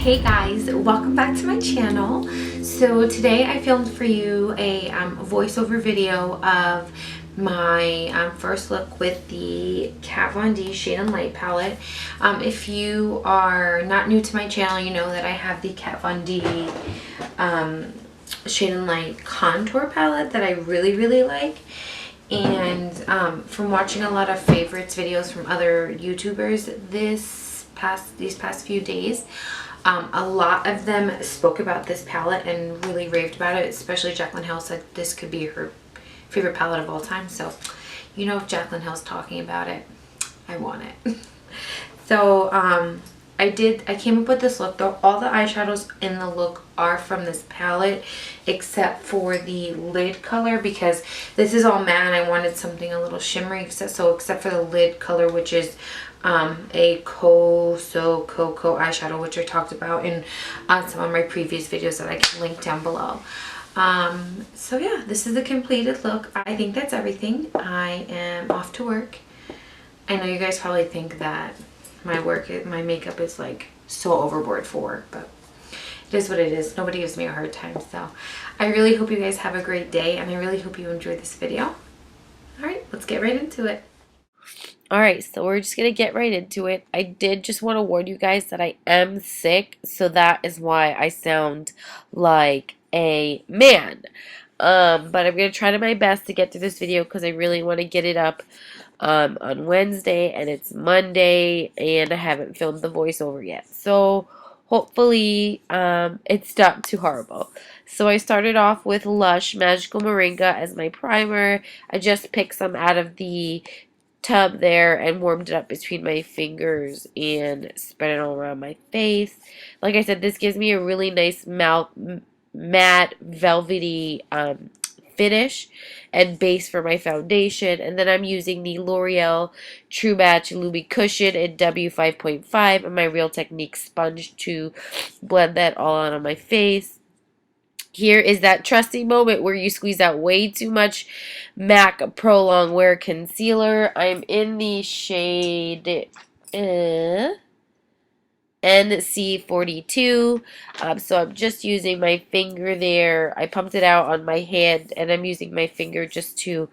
Hey guys, welcome back to my channel. So today I filmed for you a voiceover video of my first look with the Kat Von D Shade and Light palette. If you are not new to my channel, you know that I have the Kat Von D Shade and Light contour palette that I really like. And from watching a lot of favorites videos from other YouTubers these past few days, a lot of them spoke about this palette and really raved about it. Especially Jaclyn Hill said this could be her favorite palette of all time. So, you know, if Jaclyn Hill's talking about it, I want it. So, I came up with this look. Though all the eyeshadows in the look are from this palette, except for the lid color, because this is all matte and I wanted something a little shimmery. Except for the lid color, which is a KOCO eyeshadow, which I talked about in some of my previous videos that I can link down below. So yeah, this is the completed look. I think that's everything. I am off to work. I know you guys probably think that my makeup is like so overboard for work, but it is what it is. Nobody gives me a hard time. So I really hope you guys have a great day, and I really hope you enjoyed this video. All right, let's get right into it. Alright, so we're just going to get right into it. I did just want to warn you guys that I am sick, so that is why I sound like a man. But I'm going to try my best to get through this video because I really want to get it up on Wednesday, and it's Monday, and I haven't filmed the voiceover yet. So hopefully it's not too horrible. So I started off with Lush Magical Moringa as my primer. I just picked some out of the tub there and warmed it up between my fingers and spread it all around my face. Like I said, this gives me a really nice matte velvety finish and base for my foundation. And then I'm using the L'Oreal True Match Lumi Cushion in W5.5 and my Real Technique sponge to blend that all out on my face. Here is that trusty moment where you squeeze out way too much MAC Prolong Wear Concealer. I'm in the shade NC42. So I'm just using my finger there. I pumped it out on my hand, and I'm using my finger just to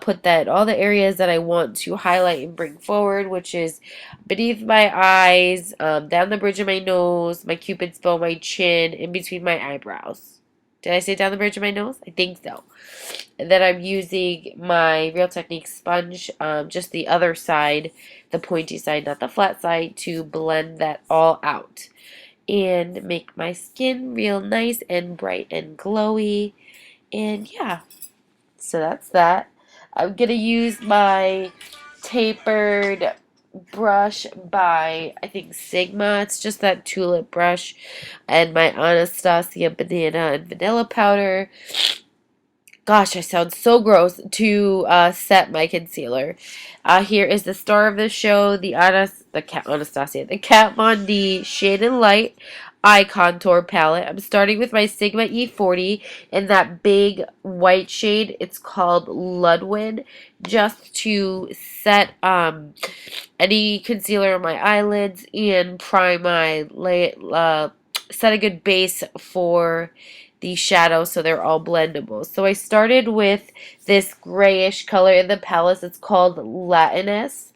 put that all the areas that I want to highlight and bring forward, which is beneath my eyes, down the bridge of my nose, my cupid's bow, my chin, in between my eyebrows. Did I say down the bridge of my nose? I think so. And then I'm using my Real Technique sponge, just the other side, the pointy side, not the flat side, to blend that all out and make my skin real nice and bright and glowy. And yeah, so that's that. I'm going to use my tapered brush by, I think, Sigma. It's just that tulip brush, and my Anastasia banana and vanilla powder. Gosh, I sound so gross, to set my concealer. Here is the star of the show, the Kat Von D Shade and Light Eye Contour Palette. I'm starting with my Sigma E40 in that big white shade. It's called Ludwig, just to set any concealer on my eyelids and prime my set a good base for the shadow so they're all blendable. So I started with this grayish color in the palette. It's called Latinus.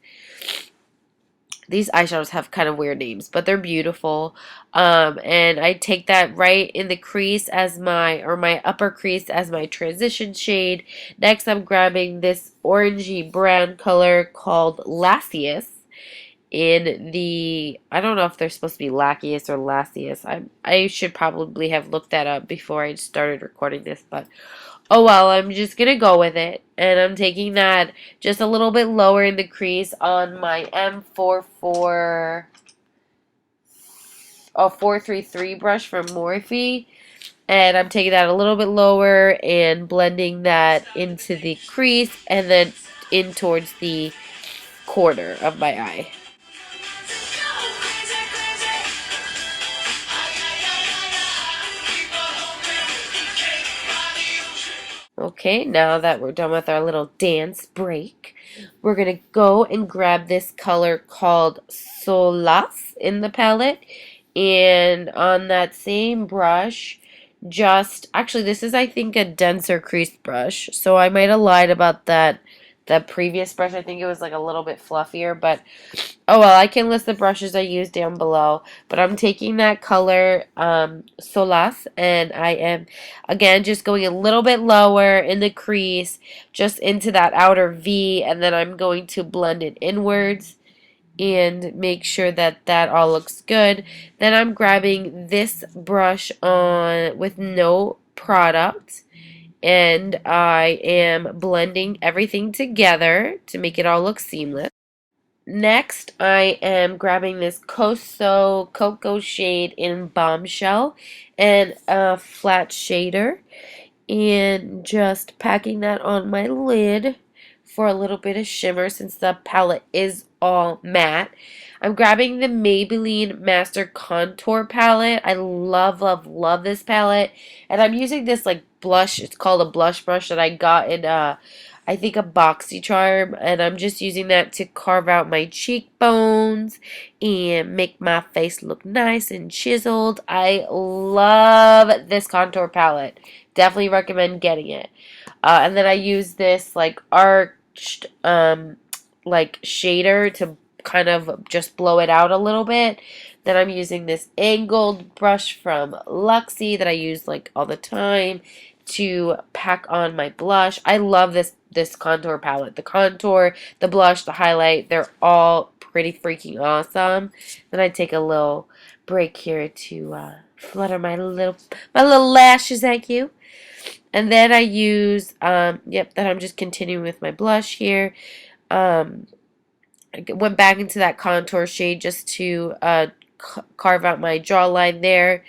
These eyeshadows have kind of weird names, but they're beautiful. And I take that right in the crease as my upper crease as my transition shade. Next, I'm grabbing this orangey brown color called Lassius in the, I don't know if they're supposed to be Lackeous or Lassius. I should probably have looked that up before I started recording this, but oh well, I'm just going to go with it. And I'm taking that just a little bit lower in the crease on my M433 brush from Morphe. And I'm taking that a little bit lower and blending that into the crease and then in towards the corner of my eye. Okay, now that we're done with our little dance break, we're going to go and grab this color called Solas in the palette And on that same brush, actually this is, I think, a denser crease brush, so I might have lied about that. The previous brush, I think it was like a little bit fluffier, but oh well, I can list the brushes I use down below. But I'm taking that color Solas, and I am again just going a little bit lower in the crease, just into that outer V, and then I'm going to blend it inwards and make sure that that all looks good. Then I'm grabbing this brush on with no product, and I am blending everything together to make it all look seamless. Next, I am grabbing this KOCO shade in Bombshell and a flat shader, and just packing that on my lid for a little bit of shimmer since the palette is all matte. I'm grabbing the Maybelline Master Contour palette. I love, love, love this palette. And I'm using this like blush. It's called a blush brush that I got in I think a BoxyCharm, and I'm just using that to carve out my cheekbones and make my face look nice and chiseled. I love this contour palette. Definitely recommend getting it. And then I use this like arched like shader to kind of just blow it out a little bit. Then I'm using this angled brush from Luxe that I use like all the time to pack on my blush. I love this contour palette. The contour, the blush, the highlight, they're all pretty freaking awesome. Then I take a little break here to flutter my little lashes at you. And then I use then I'm just continuing with my blush here. I went back into that contour shade just to carve out my jawline there.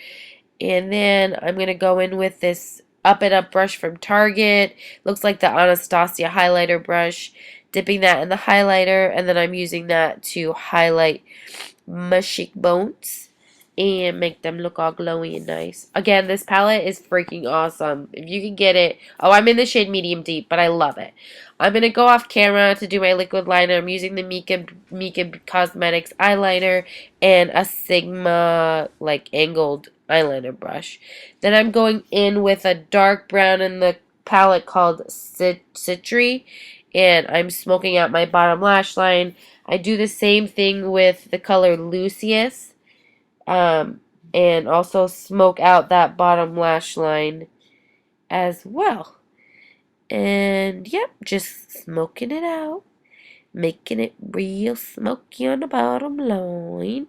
And then I'm going to go in with this Up and Up brush from Target. Looks like the Anastasia highlighter brush. Dipping that in the highlighter, and then I'm using that to highlight my cheekbones and make them look all glowy and nice. Again, this palette is freaking awesome. If you can get it. Oh, I'm in the shade Medium Deep, but I love it. I'm going to go off camera to do my liquid liner. I'm using the Mica Cosmetics eyeliner and a Sigma like angled eyeliner brush. Then I'm going in with a dark brown in the palette called Citri, and I'm smoking out my bottom lash line. I do the same thing with the color Lucius, and also smoke out that bottom lash line as well. And yep, just smoking it out, making it real smoky on the bottom line.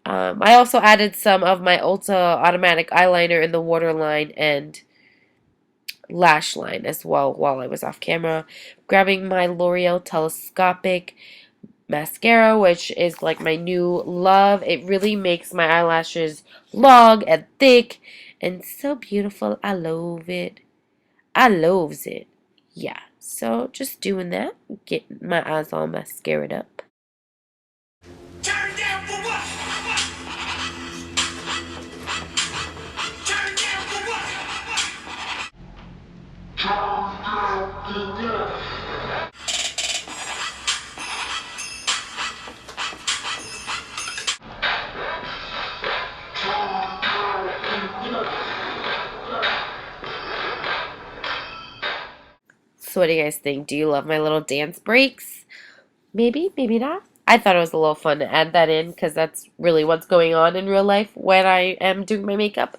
I also added some of my Ulta automatic eyeliner in the waterline and lash line as well while I was off camera. Grabbing my L'Oreal Telescopic mascara, which is like my new love. It really makes my eyelashes long and thick and so beautiful. I love it. I loves it. Yeah, so just doing that, getting my eyes all mascaraed up. Turn down for what? Turn down for what? So what do you guys think? Do you love my little dance breaks? Maybe, maybe not. I thought it was a little fun to add that in because that's really what's going on in real life when I am doing my makeup.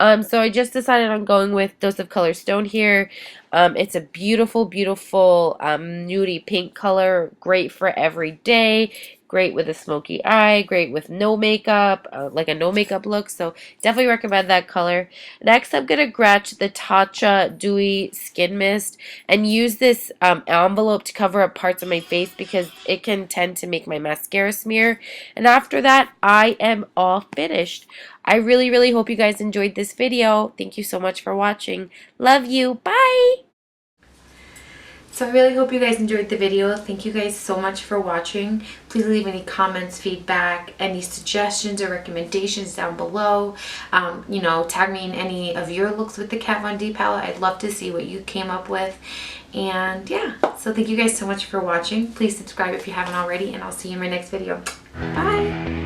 So I just decided on going with Dose of Color Stone here. It's a beautiful, beautiful nudie pink color. Great for every day. Great with a smoky eye. Great with no makeup, like a no makeup look. So definitely recommend that color. Next, I'm going to grab the Tatchta Dewy Skin Mist and use this envelope to cover up parts of my face because it can tend to make my mascara smear. And after that, I am all finished. I really, really hope you guys enjoyed this video. Thank you so much for watching. Love you. Bye! So I really hope you guys enjoyed the video. Thank you guys so much for watching. Please leave any comments, feedback, any suggestions or recommendations down below. You know, tag me in any of your looks with the Kat Von D palette. I'd love to see what you came up with. And yeah, so thank you guys so much for watching. Please subscribe if you haven't already, and I'll see you in my next video. Bye!